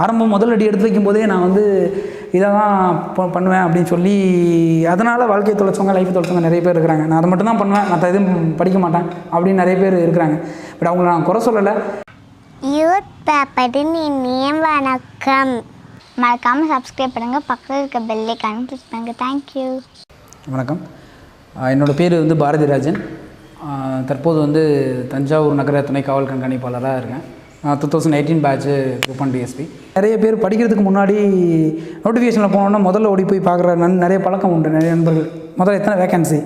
ஆரம்பம் முதல் அடி எடுத்து வைக்கும்போதே நான் வந்து இதை தான் பண்ணுவேன் அப்படின்னு சொல்லி அதனால் வாழ்க்கையை தொலைச்சவங்க லைஃப் தொலைச்சவங்க நிறைய பேர் இருக்கிறாங்க. நான் அதை மட்டும் தான் பண்ணுவேன், மற்ற எதுவும் படிக்க மாட்டேன் அப்படின்னு நிறைய பேர் இருக்கிறாங்க. பட் அவங்கள நான் குறை சொல்லலை. யூத் பேப்பரின் இனிய வணக்கம். மறக்காமல் சப்ஸ்கிரைப் பண்ணுங்கள், பக்கத்தில் இருக்க பெல் ஐகானை கிளிக் பண்ணுங்கள். தேங்க்யூ. வணக்கம். என்னோடய பேர் வந்து பாரதிராஜன். தற்போது வந்து தஞ்சாவூர் நகர துணை காவல் கண்காணிப்பாளராக இருக்கேன். 2018 பேட்ச் குரூப் 1 டிஎஸ்பி. நிறைய பேர் படிக்கிறதுக்கு முன்னாடி நோட்டிஃபிகேஷனில் போனோன்னா முதல்ல ஓடி போய் பார்க்குற நிறைய பழக்கம் உண்டு. நிறைய நண்பர்கள் முதல்ல எத்தனை வேக்கன்சி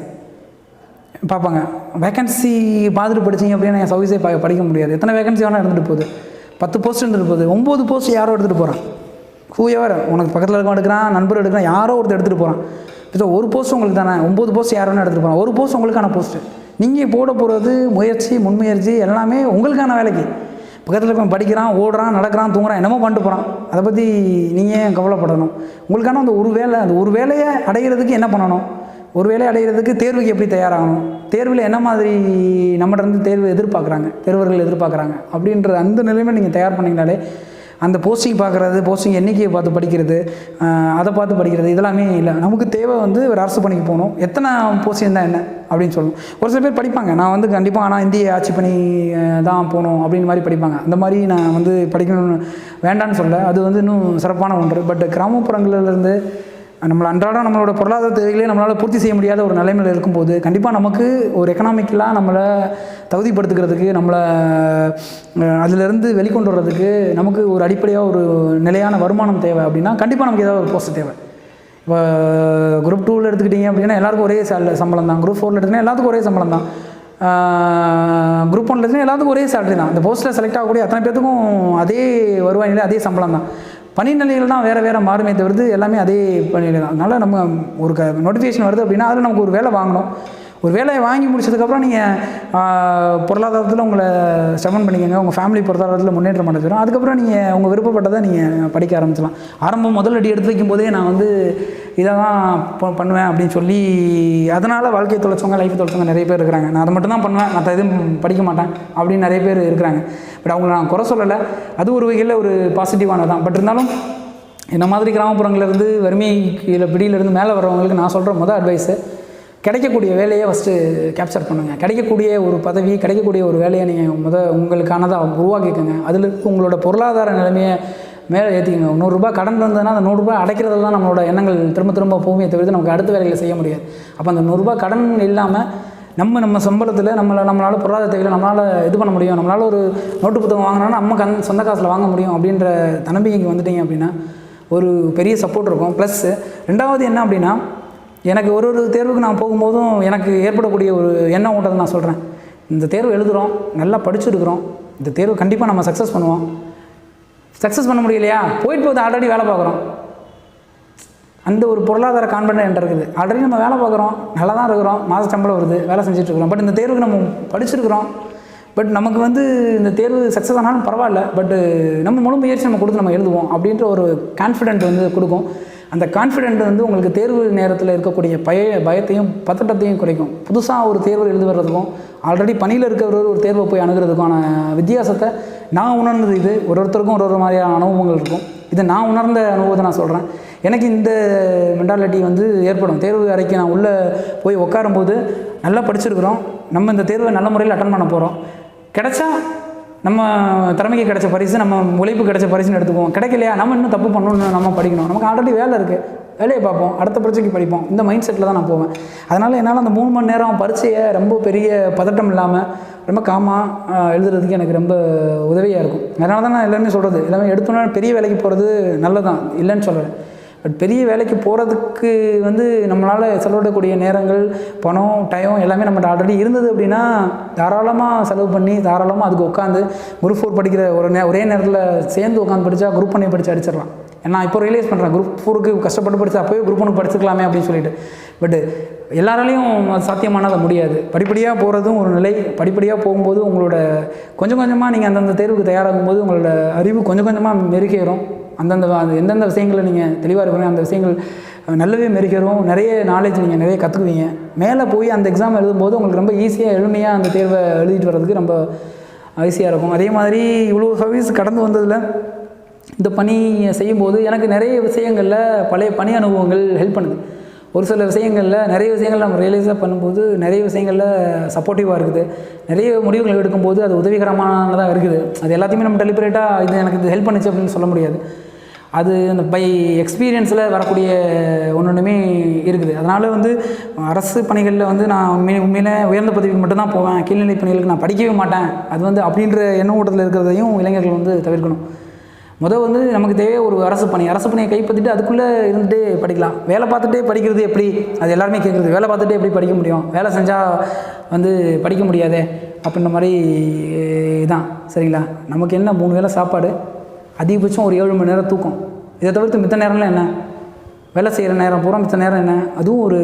பார்ப்பாங்க. வேக்கன்சி பார்த்துட்டு படிச்சிங்க அப்படின்னா என் சர்வீஸே படிக்க முடியாது. எத்தனை வேகன்சி வேணால் இருந்துட்டு போகுது, 10 போஸ்ட் இருந்துட்டு போகுது, 9 போஸ்ட் யாரோ எடுத்துகிட்டு போகிறான். ஹூயவர் உனக்கு பக்கத்தில் இருக்க எடுக்கிறான், நண்பர் எடுக்கிறான், யாரோ ஒருத்தர் எடுத்துகிட்டு போகிறான். இப்போ ஒரு போஸ்ட் உங்களுக்கு தானே, 9 போஸ்ட் யார் வேணால் எடுத்துகிட்டு போகிறான். ஒரு போஸ்ட் உங்களுக்கான போஸ்ட்டு. நீங்கள் போட போகிறது முயற்சி, முன்முயற்சி எல்லாமே உங்களுக்கான வேலைக்கு. பக்கத்தில் இருக்க படிக்கிறான், ஓடுறான், நடக்கிறான், தூங்குறான், என்னமோ பண்ணிட்டு போகிறான். அதை பற்றி நீங்கள் கவலைப்படணும். உங்களுக்கான அந்த ஒரு வேலையை அடைகிறதுக்கு என்ன பண்ணணும், ஒரு வேலையை அடைகிறதுக்கு தேர்வுக்கு எப்படி தயாராகணும், தேர்வில் என்ன மாதிரி நம்மகிட்ட இருந்து தேர்வு எதிர்பார்க்குறாங்க, தேர்வர்கள் எதிர்பார்க்குறாங்க அப்படின்ற அந்த நிலைமை நீங்கள் தயார் பண்ணிங்கனாலே அந்த போஸ்டிங் பார்க்குறது, போஸ்டிங் எண்ணிக்கையை பார்த்து படிக்கிறது, அதை பார்த்து படிக்கிறது இதெல்லாமே இல்லை. நமக்கு தேவை வந்து ஒரு அரசு பணிக்கு போகணும், எத்தனை போஸ்டிங் தான் என்ன அப்படின்னு சொல்லணும். ஒரு சில பேர் படிப்பாங்க, நான் வந்து கண்டிப்பாக ஆனால் இந்திய ஆட்சி பணி தான் போகணும் அப்படின்னு மாதிரி படிப்பாங்க. அந்த மாதிரி நான் வந்து படிக்கணும்னு வேண்டான்னு சொல்ல, அது வந்து இன்னும் சிறப்பான ஒன்று. பட் கிராமப்புறங்களிலிருந்து நம்மளை அன்றாடம் நம்மளோட பொருளாதார தேவைகளே நம்மளால் பூர்த்தி செய்ய முடியாத ஒரு நிலைமையில் இருக்கும்போது கண்டிப்பாக நமக்கு ஒரு எக்கனாமிக்கலாக நம்மளை தகுதிப்படுத்துக்கிறதுக்கு, நம்மளை அதிலிருந்து வெளிக்கொண்டு வர்றதுக்கு நமக்கு ஒரு அடிப்படையாக ஒரு நிலையான வருமானம் தேவை. அப்படின்னா கண்டிப்பாக நமக்கு ஏதாவது ஒரு போஸ்ட் தேவை. இப்போ குரூப் 2ல் எடுத்துக்கிட்டிங்க அப்படின்னா எல்லாருக்கும் ஒரே சம்பளம் தான். குரூப் 4ல் எடுத்துக்கிட்டிங்கன்னா எல்லாத்துக்கும் ஒரே சம்பளம் தான். குரூப் 1ல் எடுத்துக்கிட்டிங்கன்னா எல்லாத்துக்கும் ஒரே சேலரி தான். அந்த போஸ்ட்டில் செலக்ட் ஆகக்கூடிய அத்தனை பேருக்கும் அதே வருவாய் நிலை, அதே சம்பளம் தான். பணி நிலைகள் தான் வேறு மாறுமே தவிர்த்து எல்லாமே அதே பணிநிலை தான். அதனால் நம்ம ஒரு நோட்டிஃபிகேஷன் வருது அப்படின்னா அதில் நமக்கு ஒரு வேலை வாங்கணும். ஒரு வேலையை வாங்கி முடிச்சதுக்கப்புறம் நீங்கள் பொருளாதாரத்தில் உங்களை ஸ்டெமன் பண்ணிக்கோங்க, உங்கள் ஃபேமிலி பொருளாதாரத்தில் முன்னேற்றம் அடைஞ்சிடும். அதுக்கப்புறம் நீங்கள் உங்கள் விருப்பப்பட்டதை நீங்கள் படிக்க ஆரம்பிச்சலாம். ஆரம்பம் முதல் அடி எடுத்து வைக்கும்போதே நான் வந்து இதை தான் பண்ணுவேன் அப்படின்னு சொல்லி அதனால் வாழ்க்கையை தொலைச்சவங்க லைஃப் தொலைச்சவங்க நிறைய பேர் இருக்கிறாங்க. நான் அதை மட்டும் தான் பண்ணுவேன், மற்ற எதுவும் படிக்க மாட்டேன் அப்படின்னு நிறைய பேர் இருக்கிறாங்க. பட் அவங்கள நான் குறை சொல்லலை, அது ஒரு வகையில் ஒரு பாசிட்டிவானது தான். பட் இருந்தாலும் இந்த மாதிரி கிராமப்புறங்கள்லேருந்து வறுமை கீழே பிடியிலேருந்து மேலே வர்றவங்களுக்கு நான் சொல்கிற முதல் அட்வைஸு, கிடைக்கக்கூடிய வேலையை ஃபஸ்ட்டு கேப்சர் பண்ணுங்கள். கிடைக்கக்கூடிய ஒரு பதவி, கிடைக்கக்கூடிய ஒரு வேலையை நீங்கள் உங்களுக்கானதாக உருவாக்கிக்கோங்க. அதில் உங்களோட பொருளாதார நிலைமையை மேலே ஏற்றிக்கோங்க. 100 ரூபாய் கடன் இருந்ததுன்னா அந்த 100 ரூபாய் அடைக்கிறதுல தான் நம்மளோட எண்ணங்கள் திரும்ப பூமியை தவிர்த்து நமக்கு அடுத்த வேலைகளை செய்ய முடியாது. அப்போ அந்த 100 ரூபாய் கடன் இல்லாமல் நம்ம சம்பளத்தில் நம்மளால் பொருளாதார தேவையில் நம்மளால் இது பண்ண முடியும், நம்மளால் ஒரு நோட்டு புத்தகம் வாங்கினோன்னா நம்ம சொந்த காசில் வாங்க முடியும் அப்படின்ற தன்னம்பிக்கைக்கு வந்துட்டீங்க அப்படின்னா ஒரு பெரிய சப்போர்ட் இருக்கும். ப்ளஸ் ரெண்டாவது என்ன அப்படின்னா, எனக்கு ஒரு தேர்வுக்கு நான் போகும்போதும் எனக்கு ஏற்படக்கூடிய ஒரு எண்ணம் ஓட்டத்தை நான் சொல்கிறேன். இந்த தேர்வு எழுதுகிறோம், நல்லா படிச்சுருக்கிறோம், இந்த தேர்வு கண்டிப்பாக நம்ம சக்ஸஸ் பண்ணுவோம். சக்ஸஸ் பண்ண முடியலையா, போயிட்டு போது ஆல்ரெடி வேலை பார்க்குறோம், அந்த ஒரு பொருளாதார கான்ஃபிடென்ட் என்கிட்ட இருக்குது. ஆல்ரெடி நம்ம வேலை பார்க்குறோம், நல்லா தான் இருக்கிறோம், மாத சம்பளம் வருது, வேலை செஞ்சுட்ருக்குறோம். பட் இந்த தேர்வுக்கு நம்ம படிச்சிருக்கிறோம், பட் நமக்கு வந்து இந்த தேர்வு சக்ஸஸ் ஆனாலும் பரவாயில்ல, பட்டு நம்ம முழு முயற்சி நம்ம கொடுத்து நம்ம எழுதுவோம் அப்படின்ற ஒரு கான்ஃபிடென்ட் வந்து கொடுக்கும். அந்த கான்ஃபிடென்ட் வந்து உங்களுக்கு தேர்வு நேரத்தில் இருக்கக்கூடிய பயத்தையும் பதட்டத்தையும் குறைக்கும். புதுசாக ஒரு தேர்வு எழுதி வர்றதுக்கும் ஆல்ரெடி பணியில் இருக்கிறவர் ஒரு தேர்வை போய் அணுகிறதுக்கான வித்தியாசத்தை நான் உணர்ந்தது. இது ஒருத்தருக்கும் ஒரு மாதிரியான அனுபவங்கள் இருக்கும். இதை நான் உணர்ந்த அனுபவத்தை நான் சொல்கிறேன். எனக்கு இந்த மென்டாலிட்டி வந்து ஏற்படும். தேர்வு அறைக்கு நான் உள்ளே போய் உட்காரும்போது நல்லா படிச்சிருக்கிறோம், நம்ம இந்த தேர்வை நல்ல முறையில் அட்டன் பண்ண போகிறோம், கிடைச்சா நம்ம திறமைக்கு கிடைச்ச பரிசு, நம்ம உழைப்பு கிடைச்ச பரிசுன்னு எடுத்துக்குவோம். கிடைக்கலையா நம்ம இன்னும் தப்பு பண்ணணும்னு நம்ம படிக்கணும், நமக்கு ஆல்ரெடி வேலை இருக்குது, வேலையை பார்ப்போம், அடுத்த பரீட்சைக்கு படிப்போம், இந்த மைண்ட் செட்டில் தான் நான் போவேன். அதனால் என்னால் அந்த 3 மணி நேரம் பரீட்சையை ரொம்ப பெரிய பதட்டம் இல்லாமல் ரொம்ப காமாக எழுதுறதுக்கு எனக்கு ரொம்ப உதவியாக இருக்கும். அதனால தான் நான் எல்லாமே சொல்கிறது, எல்லாமே எடுத்தோன்னா பெரிய வேலைக்கு போகிறது நல்லதான், இல்லைன்னு சொல்லலை. பட் பெரிய வேலைக்கு போகிறதுக்கு வந்து நம்மளால் செலவிடக்கூடிய நேரங்கள், பணம், டைம் எல்லாமே நம்மகிட்ட ஆல்ரெடி இருந்தது அப்படின்னா தாராளமாக செலவு பண்ணி தாராளமாக அதுக்கு உட்காந்து குரூப் 4 படிக்கிற ஒரே நேரத்தில் சேர்ந்து உட்காந்து படித்தா குரூப் 1 படித்து அடிச்சிடலாம். ஏன்னா இப்போ ரியலைஸ் பண்ணுறேன், குரூப் 4க்கு கஷ்டப்பட்டு படித்தா அப்போயே குரூப் 1 படிச்சுக்கலாமே அப்படின்னு சொல்லிட்டு. பட்டு எல்லாராலையும் அது சாத்தியமானது முடியாது. படிப்படியாக போகிறதும் ஒரு நிலை. படிப்படியாக போகும்போது உங்களோட கொஞ்சம் கொஞ்சமாக நீங்கள் அந்தந்த தேர்வுக்கு தயாராகும் போது உங்களோட அறிவு கொஞ்சம் கொஞ்சமாக மெருகேறும். எந்தெந்த விஷயங்களை நீங்கள் தெளிவாக இருக்கிறீங்க அந்த விஷயங்கள் நல்லாவே மெருகேறும். நிறைய நாலேஜ் நீங்கள் நிறைய கற்றுக்குவீங்க. மேலே போய் அந்த எக்ஸாம் எழுதும்போது உங்களுக்கு ரொம்ப ஈஸியாக எளிமையாக அந்த தேர்வை எழுதிட்டு வர்றதுக்கு ரொம்ப ஈஸியாக இருக்கும். அதே மாதிரி இவ்வளோ சர்வீஸ் கடந்து வந்ததில் இந்த பணி செய்யும்போது எனக்கு நிறைய விஷயங்களில் பழைய பணி அனுபவங்கள் ஹெல்ப் பண்ணுது. ஒரு சில விஷயங்களில் நிறைய விஷயங்கள் நம்ம ரியலைஸாக பண்ணும்போது நிறைய விஷயங்களில் சப்போர்ட்டிவாக இருக்குது. நிறைய முடிவுகள் எடுக்கும்போது அது உதவிகரமானதாக இருக்குது. அது எல்லாத்தையுமே நம்ம டெலிபரேட்டாக இது எனக்கு இது ஹெல்ப் பண்ணுச்சு அப்படின்னு சொல்ல முடியாது. அது அந்த பை எக்ஸ்பீரியன்ஸில் வரக்கூடிய ஒன்றுமே இருக்குது. அதனால் வந்து அரசு பணிகளில் வந்து நான் உண்மையிலே உயர்ந்த பதவிக்கு மட்டும்தான் போவேன், கீழ்நிலை பணிகளுக்கு நான் படிக்கவே மாட்டேன், அது வந்து அப்படின்ற எண்ண ஓட்டத்தில் இருக்கிறதையும் இளைஞர்கள் வந்து தவிர்க்கணும். வந்து நமக்கு தேவை ஒரு அரசு பணியை கைப்பற்றிட்டு அதுக்குள்ளே இருந்துகிட்டே படிக்கலாம். வேலை பார்த்துட்டே படிக்கிறது எப்படி, அது எல்லாருமே கேட்குறது. வேலை பார்த்துட்டே எப்படி படிக்க முடியும், வேலை செஞ்சால் வந்து படிக்க முடியாதே அப்படின்ற மாதிரி தான். சரிங்களா, நமக்கு என்ன 3 வேளை சாப்பாடு, அதிகபட்சம் ஒரு 7 மணி நேரம் தூக்கம். இதை தவிர்த்து மித்த நேரம்லாம் என்ன, வேலை செய்கிற நேரம் பூரா மித்த நேரம் என்ன, அதுவும் ஒரு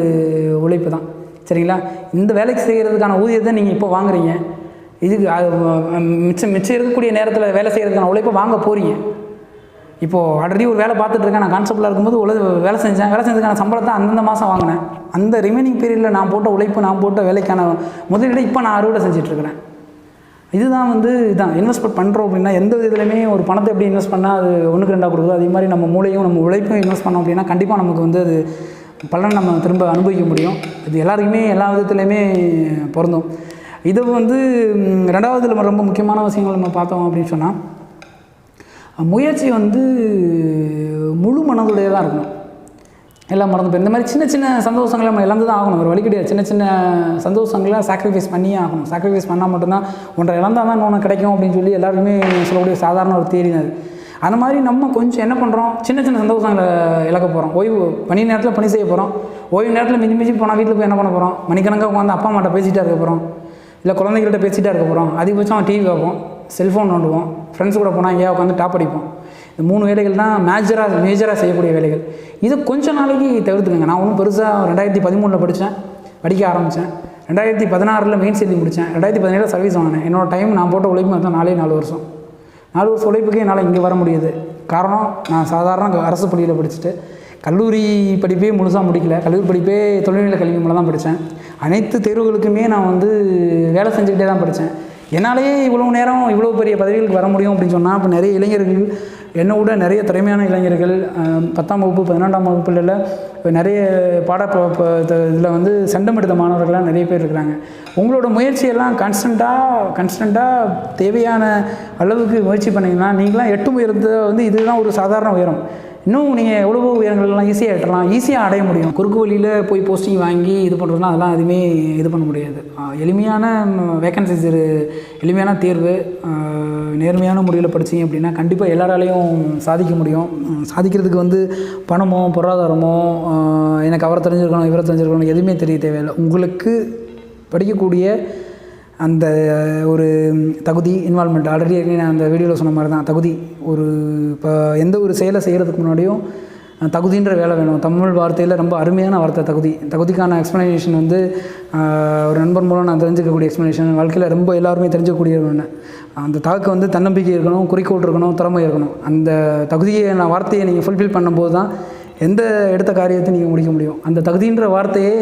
உழைப்பு தான். சரிங்களா, இந்த வேலைக்கு செய்கிறதுக்கான ஊதியத்தை நீங்கள் இப்போ வாங்குறீங்க. இதுக்கு மிச்சம் இருக்கக்கூடிய நேரத்தில் வேலை செய்கிறதுக்கான உழைப்பை வாங்க போகிறீங்க. இப்போது ஆல்ரெடி ஒரு வேலை பார்த்துட்ருக்கேன், நான் கான்செப்டில் இருக்கும்போது வேலை செஞ்சதுக்கான சம்பளத்தை அந்தந்த மாதம் வாங்கினேன். அந்த ரிமைனிங் பீரியடில் நான் போட்ட உழைப்பு, நான் போட்ட வேலைக்கான முதலீடு இப்போ நான் அறுவடை செஞ்சிட்ருக்கிறேன். இதுதான் வந்து இதான் இன்வெஸ்ட்மெண்ட் பண்ணுறோம் அப்படின்னா, எந்த இதுலையுமே ஒரு பணத்தை எப்படி இன்வெஸ்ட் பண்ணால் அது 1க்கு 2 கொடுக்குதோ அதே மாதிரி நம்ம மூளையும் நம்ம உழைப்பையும் இன்வெஸ்ட் பண்ணோம் அப்படின்னா கண்டிப்பாக நமக்கு வந்து அது பலன் நம்ம திரும்ப அனுபவிக்க முடியும். இது எல்லாருக்குமே எல்லா விதத்துலையுமே பொருந்தும். இது வந்து 2வதுல ரொம்ப முக்கியமான விஷயங்கள் நம்ம பார்த்தோம் அப்படின்னு சொன்னால், முயற்சி வந்து முழு மனதுடையதாக இருக்கணும். எல்லாம் மறந்து போய் இந்த மாதிரி சின்ன சின்ன சந்தோஷங்களை நம்ம இழந்து தான் ஆகணும். ஒரு வழி கிடையாது. சின்ன சின்ன சந்தோஷங்களை சாக்ரிஃபைஸ் பண்ணியே ஆகணும். சாக்ரிஃபைஸ் பண்ணால் மட்டும்தான் ஒன்றை இழந்தால் தான் ஒன்று கிடைக்கும் அப்படின்னு சொல்லி எல்லாருக்குமே சொல்லக்கூடிய சாதாரண ஒரு தியரி தான் அது. அந்த மாதிரி நம்ம கொஞ்சம் என்ன பண்ணுறோம், சின்ன சின்ன சந்தோஷங்களை இழக்க போகிறோம். ஓய்வு பணி நேரத்தில் பணி செய்ய போகிறோம். ஓய்வு நேரத்தில் மிஞ்சி போனால் வீட்டில் போய் என்ன பண்ண போகிறோம், மணிக்கணக்காக உட்காந்து அப்பா அம்மாட்ட பேசிகிட்டா இருக்க போகிறோம், இல்லை குழந்தைகள்கிட்ட பேசிகிட்டா இருக்க போகிறோம். அதிகபட்சம் டிவி பார்ப்போம், செல்ஃபோன் நோண்டுவோம், ஃப்ரெண்ட்ஸ் கூட போனால் எங்கேயா உட்காந்து டாப் அடிப்போம். இந்த 3 வேலைகள் தான் மேஜராக செய்யக்கூடிய வேலைகள். இது கொஞ்சம் நாளைக்கு தவிர்த்துக்கங்க. நான் ஒன்றும் பெருசாக 2013 படிக்க ஆரம்பித்தேன். 2016 மெயின் சேர்த்து முடித்தேன். 2017 சர்வீஸ் வாங்கினேன். என்னோடய டைம் நான் போட்ட உழைப்பு மொத்தம் 4 வருஷம். 4 வருஷம் உழைப்புக்கே என்னால் இங்கே வர முடியுது. காரணம், நான் சாதாரண அரசு பள்ளியில் படிச்சுட்டு கல்லூரி படிப்பே முழுசாக முடிக்கல. கல்லூரி படிப்பே தொழில்நிலை கல்வி மூலம் தான் படித்தேன். அனைத்து தேர்வுகளுக்குமே நான் வந்து வேலை செஞ்சுக்கிட்டே தான் படித்தேன். என்னாலேயே இவ்வளோ நேரம் இவ்வளோ பெரிய பதவிகளுக்கு வர முடியும் அப்படின்னு சொன்னால், இப்போ நிறைய இளைஞர்கள் என்னை விட நிறைய திறமையான இளைஞர்கள் 10ஆம் வகுப்பு 12ஆம் வகுப்புல நிறைய இதில் வந்து செண்டம் எடுத்த மாணவர்கள்லாம் நிறைய பேர் இருக்கிறாங்க. உங்களோட முயற்சியெல்லாம் கன்ஸ்டண்ட்டாக தேவையான அளவுக்கு முயற்சி பண்ணிங்கன்னா நீங்களாம் எட்டும் உயரத்தை வந்து இதுதான் ஒரு சாதாரண உயரம். இன்னும் நீங்கள் எவ்வளவோ உயரங்கள்லாம் ஈஸியாக எட்டலாம், ஈஸியாக அடைய முடியும். குறுக்கு வழியில் போய் போஸ்டிங் வாங்கி இது பண்ணுறதுனா அதெல்லாம் எதுவுமே இது பண்ண முடியாது. எளிமையான வேக்கன்சிஸ், எளிமையான தேர்வு, நேர்மையான முறையில் படிச்சிங்க அப்படின்னா கண்டிப்பாக எல்லாராலையும் சாதிக்க முடியும். சாதிக்கிறதுக்கு வந்து பணமோ பொருளாதாரமோ எனக்கு அவரை தெரிஞ்சிருக்கணும் இவரை தெரிஞ்சிருக்கணும் எதுவுமே தெரிய தேவையில்லை. உங்களுக்கு படிக்கக்கூடிய அந்த ஒரு தகுதி, இன்வால்மெண்ட், ஆல்ரெடி நான் அந்த வீடியோவில் சொன்ன மாதிரி தான் தகுதி. இப்போ எந்த ஒரு செயலை செய்கிறதுக்கு முன்னாடியும் தகுதின்ற வேலை வேணும். தமிழ் வார்த்தையில் ரொம்ப அருமையான வார்த்தை தகுதிக்கான எக்ஸ்ப்ளனேஷன் வந்து ஒரு நண்பர் மூலம் நான் தெரிஞ்சுக்கக்கூடிய எக்ஸ்ப்ளனேஷன். வாழ்க்கையில் ரொம்ப எல்லாருமே தெரிஞ்சக்கூடிய ஒன்று. அந்த தாக்கு வந்து தன்னம்பிக்கை இருக்கணும், குறிக்கோள் இருக்கணும், திறமை இருக்கணும். அந்த வார்த்தையை நீங்கள் ஃபுல்ஃபில் பண்ணும்போது தான் எந்த எடுத்த காரியத்தை நீங்கள் முடிக்க முடியும். அந்த தகுதின்ற வார்த்தையே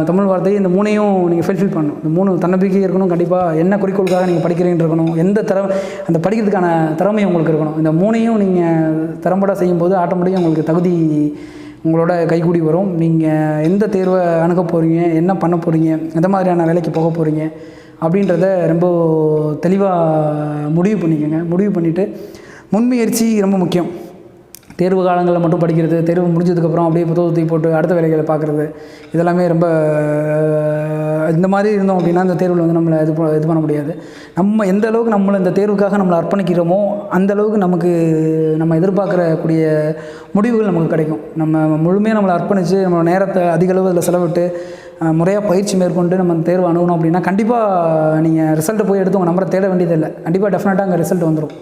தமிழ் வார்த்தையை இந்த 3ஐயும் நீங்கள் ஃபுல்ஃபில் பண்ணணும். இந்த 3 தன்னம்பிக்கை இருக்கணும், கண்டிப்பாக என்ன குறிக்கோளுக்காக நீங்கள் படிக்கிறீங்கன்னு இருக்கணும், அந்த படிக்கிறதுக்கான திறமை உங்களுக்கு இருக்கணும். இந்த 3ஐயும் நீங்கள் திறம்பட செய்யும்போது ஆட்டோமேட்டிக்காக உங்களுக்கு தகுதி உங்களோட கைக்கூடி வரும். நீங்கள் எந்த தேர்வை அணுக போகிறீங்க, என்ன பண்ண போகிறீங்க, எந்த மாதிரியான வேலைக்கு போக போகிறீங்க அப்படின்றத ரொம்ப தெளிவாக முடிவு பண்ணிக்கோங்க. முடிவு பண்ணிவிட்டு முன்முயற்சி ரொம்ப முக்கியம். தேர்வு காலங்களில் மட்டும் படிக்கிறது, தேர்வு முடிஞ்சதுக்கப்புறம் அப்படியே புத்தகத்தை போட்டு அடுத்த வேலைகளை பார்க்குறது, இதெல்லாமே ரொம்ப இந்த மாதிரி இருந்தோம் அப்படின்னா இந்த தேர்வில் வந்து நம்மளை இது பண்ண முடியாது. நம்ம எந்த அளவுக்கு நம்மளை இந்த தேர்வுக்காக நம்மளை அர்ப்பணிக்கிறோமோ அந்த அளவுக்கு நம்ம எதிர்பார்க்கக்கூடிய முடிவுகள் நமக்கு கிடைக்கும். நம்ம முழுமையாக நம்மளை அர்ப்பணித்து நம்ம நேரத்தை அதிக அளவு அதில் செலவிட்டு முறையாக பயிற்சி மேற்கொண்டு நம்ம தேர்வு அணுகணும் அப்படின்னா கண்டிப்பாக நீங்கள் ரிசல்ட்டை போய் எடுத்து உங்கள் நம்பரை தேட வேண்டியதில்லை. கண்டிப்பாக டெஃபினட்டாக அங்கே ரிசல்ட் வந்துடும்.